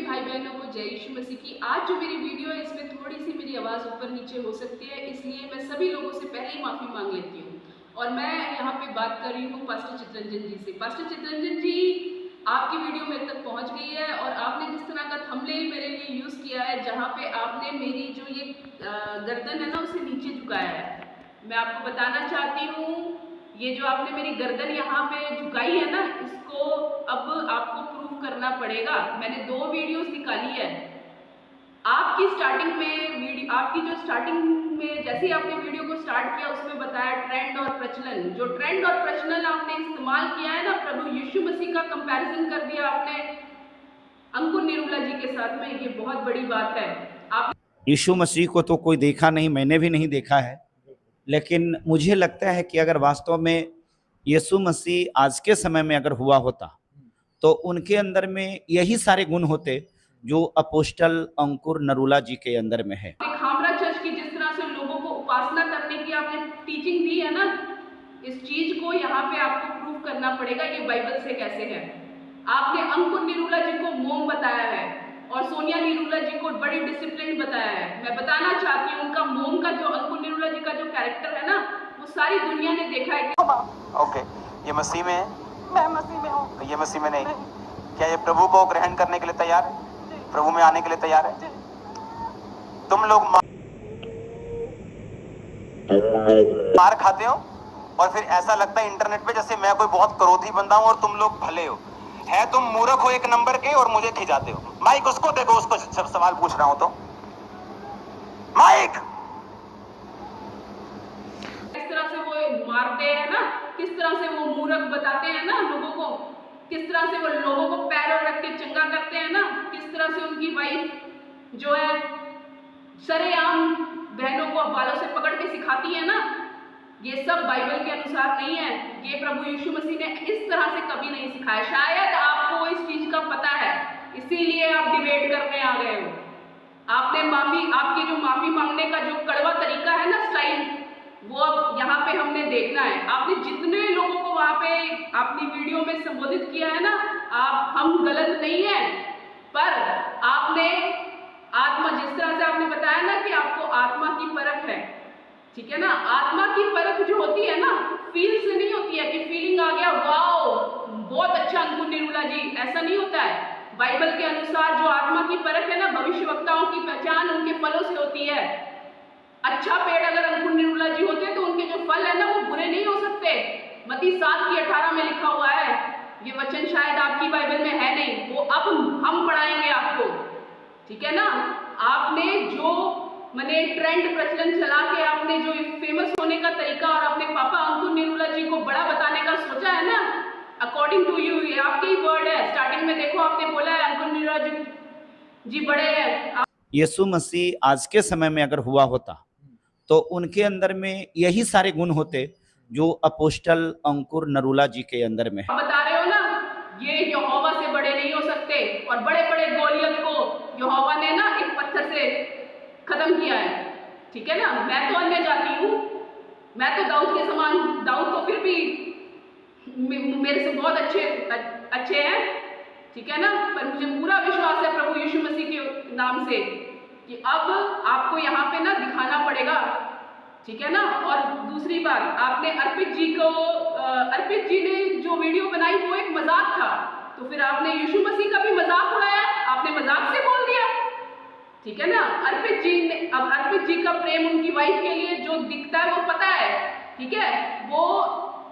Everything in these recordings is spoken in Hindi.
भाई बहनों को जय यीशु मसीह की। आज जो मेरी वीडियो है इसमें थोड़ी सी मेरी आवाज़ ऊपर नीचे हो सकती है, इसलिए मैं सभी लोगों से पहले ही माफ़ी मांग लेती हूँ। और मैं यहाँ पे बात कर रही हूँ पास्टर चितरंजन जी से। पास्टर चितरंजन जी, आपकी वीडियो मेरे तक पहुँच गई है और आपने जिस तरह का थंबनेल मेरे लिए यूज़ किया है, जहाँ पे आपने मेरी जो ये गर्दन है ना उसे नीचे झुकाया है। मैं आपको बताना चाहती हूँ, ये जो आपने मेरी गर्दन यहाँ पे झुकाई है ना, इसको अब आपको प्रूव करना पड़ेगा। मैंने 2 वीडियोस निकाली है। आपकी स्टार्टिंग में आपकी जो स्टार्टिंग में जैसे ही आपने वीडियो को स्टार्ट किया उसमें बताया ट्रेंड और प्रचलन। जो ट्रेंड और प्रचलन आपने इस्तेमाल किया है ना, प्रभु यीशु मसीह का कंपैरिजन कर दिया आपने अंकुर निरूला जी के साथ में, ये बहुत बड़ी बात है। आप यीशु मसीह को तो कोई देखा नहीं, मैंने भी नहीं देखा है, लेकिन मुझे लगता है कि अगर वास्तव में यीशु मसीह आज के समय में अगर हुआ होता तो उनके अंदर में यही सारे गुण होते जो अपोस्टल अंकुर नरूला जी के अंदर में है। खामरा चर्च की जिस तरह से लोगों को उपासना करने की आपने टीचिंग दी है ना, इस चीज को यहाँ पे आपको प्रूव करना पड़ेगा ये बाइबल से कैसे है। आपने अंकुर निरूला जी को मोम बताया है और सोनिया निरूला जी को बड़ी डिसिप्लिन बताया है। मैं बताना चाहती हूँ उनका मोम का जो अंकुर निरूला जी का जो कैरेक्टर है ना, वो सारी दुनिया ने देखा है। ओके, ये मसीह में है? मैं मसीह में हूँ। तो ये मसीह में नहीं। क्या ये प्रभु को ग्रहण करने के लिए तैयार है? प्रभु में आने के लिए तैयार है? तुम लोग मार खाते हो और फिर ऐसा लगता है इंटरनेट पे जैसे मैं कोई बहुत क्रोधी बंदा हूं और तुम लोग भले हो। है तुम मूर्ख हो एक नंबर के और मुझे खिंचाते हो। माइक उसको देखो, उसको सब सवाल पूछ रहा हूं तो माइक। किस तरह से वो मारते हैं ना, किस तरह से वो मूर्ख बताते हैं ना लोगों को, किस तरह से वो लोगों को पैरों रख के चंगा करते हैं ना, किस तरह से उनकी वाइफ जो है सरेआम बहनों को बालों से पकड़ के सिखाती है ना, ये सब बाइबल के अनुसार नहीं है। ये प्रभु यीशु मसीह ने इस तरह से कभी नहीं सिखाया। शायद आपको इस चीज का पता है, इसीलिए आप डिबेट करने आ गए हो। आपने आपकी जो माफी मांगने का जो कड़वा तरीका है ना, स्टाइल, वो अब यहाँ पे हमने देखना है। आपने जितने लोगों को वहां पे अपनी वीडियो में संबोधित किया है ना, हम गलत नहीं है, पर आपने आत्मा, जिस तरह से आपने बताया ना कि आपको आत्मा की परख है, ठीक है ना। आत्मा की परख जो होती है ना, फील से नहीं होती है कि फीलिंग आ गया वाओ बहुत अच्छा अंकुर निरूला जी, ऐसा नहीं होता है। बाइबल के अनुसार जो आत्मा की परख है ना, भविष्यवक्ताओं की पहचान उनके फलों से होती है। अच्छा पेड़ अगर अंकुर निरूला जी होते तो उनके जो फल है ना वो बुरे नहीं हो सकते। मत्ती 7:18 में लिखा हुआ है। ये वचन शायद आपकी बाइबल में है नहीं, वो अब हम पढ़ाएंगे आपको, ठीक है ना। आपने जो मैंने ट्रेंड प्रचलन चला के आपने जो फेमस होने का तरीका और अपने पापा अंकुर निरूला जी को बड़ा बताने का सोचा है ना, अकॉर्डिंग टू यू, ये आपके ही वर्ड है। स्टार्टिंग में देखो आपने बोला है अंकुर निरूला जी बड़े हैं। यीशु मसीह आज के समय में अगर हुआ होता तो उनके अंदर में यही सारे गुण होते जो अपोस्टल अंकुर नरूला जी के अंदर में है। आप बता रहे हो ना, ये यहोवा से बड़े नहीं हो सकते, और बड़े बड़े गोलियत को यहोवा ने ना एक पत्थर से खत्म किया है, ठीक है ना। मैं तो अन्य जाति हूँ, मैं तो दाऊद के समान हूँ। दाऊद तो फिर भी मेरे से बहुत अच्छे हैं, ठीक है ना। पर मुझे पूरा विश्वास है प्रभु यीशु मसीह के नाम से कि अब आपको यहाँ पे ना दिखाना पड़ेगा, ठीक है ना। और दूसरी बात, आपने अर्पित जी ने जो वीडियो बनाई वो एक मजाक था, तो फिर आपने यीशु मसीह का भी मजाक उड़ाया, आपने मजाक से बोल दिया, ठीक है ना। अर्पित जी का प्रेम उनकी वाइफ के लिए जो दिखता है वो पता है, ठीक है। वो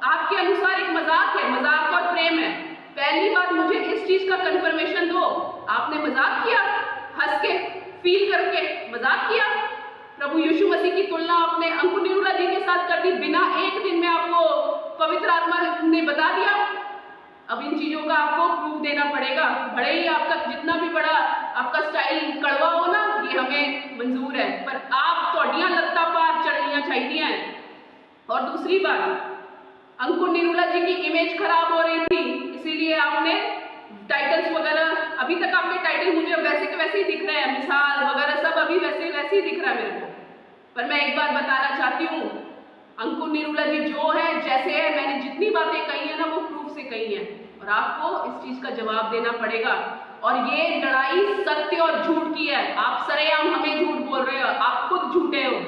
आपके अनुसार एक मजाक है, मजाक और प्रेम है। पहली बात, मुझे इस चीज का कंफर्मेशन दो, आपने मजाक किया, हंस के फील करके मजाक किया। प्रभु यीशु मसीह की तुलना आपने अंकुर निरूला जी के साथ कर दी, बिना एक दिन में आपको पवित्र आत्मा ने बता दिया। अब इन चीजों का आपको प्रूफ देना पड़ेगा, भले ही आपका जितना भी बड़ा आपका स्टाइल कड़वा हो ना, ये हमें मंजूर है, पर आप तोड़ियां लत्ता पार चढ़नियां चाहिए। और दूसरी बात, अंकुर निरूला जी की इमेज खराब हो रही थी, इसीलिए आपने टाइटल्स वगैरह, अभी तक आपके टाइटल मुझे वैसे के वैसे ही दिख रहे हैं, मिसाल वगैरह सब अभी वैसे ही दिख रहा है मेरे को। पर मैं एक बात बताना चाहती हूँ, अंकुर निरूला जी जो है जैसे है, मैंने जितनी बातें कही है ना वो प्रूफ से कही है, और आपको इस चीज का जवाब देना पड़ेगा। और ये लड़ाई सत्य और झूठ की है। आप सरेआम हमें झूठ बोल रहे हो, आप खुद झूठे हो।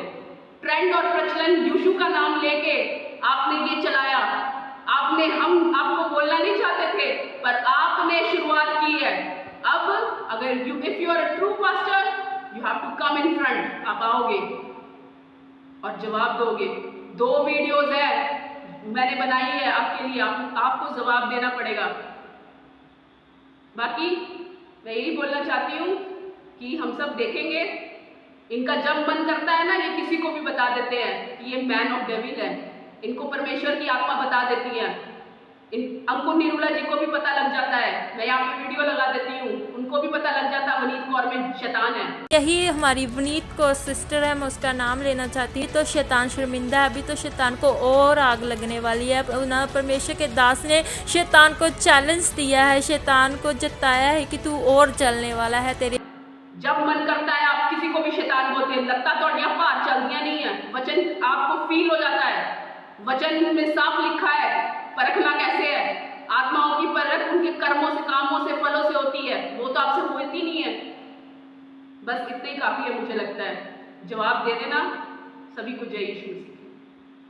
ट्रेंड और प्रचलन यीशु का नाम लेके आपने ये चलाया। हम आपको बोलना नहीं चाहते थे, पर आपने शुरुआत की है। अब अगर if you are a true pastor, you have to come in front. आप आओगे और जवाब दोगे। 2 वीडियोस है मैंने बनाई है आपके लिए, आपको जवाब देना पड़ेगा। बाकी मैं यही बोलना चाहती हूँ कि हम सब देखेंगे। इनका जब मन करता है ना, ये किसी को भी बता देते हैं कि ये मैन ऑफ डेविल है। इनको परमेश्वर की आत्मा बता देती है। अंकुर निरूला जी को भी पता लग जाता है। मैं यहाँ पे वीडियो लगा देती हूँ, उनको भी पता लग जाता है वनीत कौर में शैतान है। यही हमारी वनीत कौर सिस्टर है, मैं उसका नाम लेना चाहती हूँ। तो शैतान शर्मिंदा है, अभी तो शैतान को और आग लगने वाली है। ना परमेश्वर के दास ने शैतान को चैलेंज दिया है, शैतान को जताया है कि तू और चलने वाला है। तेरे जब मन करता है आप किसी को भी शैतान बोलते हैं, लगता तो अड़िया पार चलदियां नहीं है। वचन आपको फील हो जाता है, वचन में साफ लिखा है परखना कैसे है। आत्माओं की परख उनके कर्मों से, कामों से, फलों से होती है। वो तो आपसे होती नहीं है। बस इतना ही काफी है मुझे लगता है। जवाब दे देना। सभी को जय यीशु मसीह।